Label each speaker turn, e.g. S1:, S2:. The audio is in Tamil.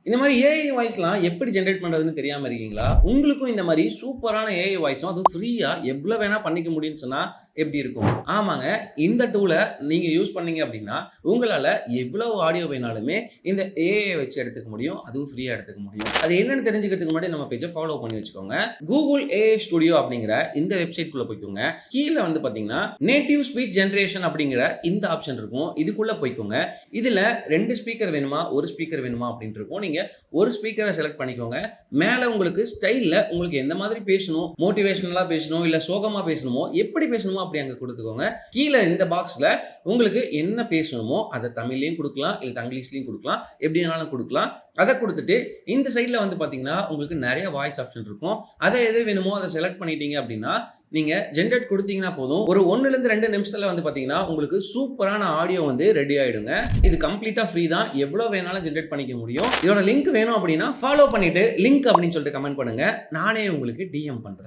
S1: இந்த மாதிரி ஏஐ வாய்ஸ்லாம் எப்படி ஜெனரேட் பண்றதுன்னு தெரியாம இருக்கீங்களா? உங்களுக்கும் இந்த மாதிரி சூப்பரான ஏஐ வாய்ஸும் அதுவும் ஃப்ரீயா எவ்வளோ வேணா பண்ணிக்க முடியும்னு சொன்னா எப்படி இருக்கும்? ஆமாங்க. இந்த டூல நீங்க யூஸ் பண்ணீங்க அப்படின்னா, உங்களால எவ்வளவு ஆடியோ வேணாலுமே இந்த ஏஐ வச்சு எடுத்துக்க முடியும். அதுவும் ஃப்ரீயா எடுத்துக்க முடியும். அது என்னன்னு தெரிஞ்சுக்கிறதுக்கு முன்னாடி நம்ம பேஜ ஃபாலோ பண்ணி வச்சுக்கோங்க. Google AI Studio அப்படிங்கிற இந்த வெப்சைட் குள்ள போய்க்கோங்க. கீழ வந்து பார்த்தீங்கன்னா, நேட்டிவ் ஸ்பீச் ஜெனரேஷன் அப்படிங்கிற இந்த ஆப்ஷன் இருக்கும். இதுக்குள்ள போய்க்கோங்க. இதுல 2 ஸ்பீக்கர் வேணுமா? 1 ஸ்பீக்கர் வேணுமா? அப்படின்னு இருக்கும். நீங்க ஒரு ஸ்பீக்கரை செலக்ட் பண்ணிக்கோங்க. மேல உங்களுக்கு ஸ்டைல்ல உங்களுக்கு எந்த மாதிரி பேசணும், மோட்டிவேஷனலா பேசணும், இல்ல சோகமா பேசணுமோ, எப்படி பேசணுமோ அப்படி அங்க குடுத்துக்கோங்க. கீழ இந்த பாக்ஸ்ல உங்களுக்கு என்ன பேசணுமோ அத தமிழ்லயும் குடுக்கலாம், இல்ல தங்கிலீஷ்லயும் குடுக்கலாம். எப்படி வேணாலும் குடுக்கலாம். அத குடுத்துட்டு இந்த சைட்ல வந்து பார்த்தீங்கன்னா, உங்களுக்கு நெறைய வாய்ஸ் ஆப்ஷன் இருக்கும். அத எது வேணுமோ அத செலக்ட் பண்ணிட்டீங்க அப்படின்னா, நீங்க ஜெனரேட் குடுத்தீங்கன்னா போதும். ஒரு 1லிருந்து 2 நிமிஷத்துல வந்து பார்த்தீங்கன்னா, உங்களுக்கு சூப்பரான ஆடியோ வந்து ரெடி ஆயிடுங்க. இது கம்ப்ளீட்டா ஃப்ரீ தான். எவ்வளோ வேணாலும் ஜெனரேட் பண்ணிக்க முடியும். இதோட லிங்க் வேணும் அப்படின்னா, ஃபாலோ பண்ணிட்டு லிங்க் அப்படின்னு சொல்லிட்டு கமெண்ட் பண்ணுங்க. நானே உங்களுக்கு டிஎம் பண்றேன்.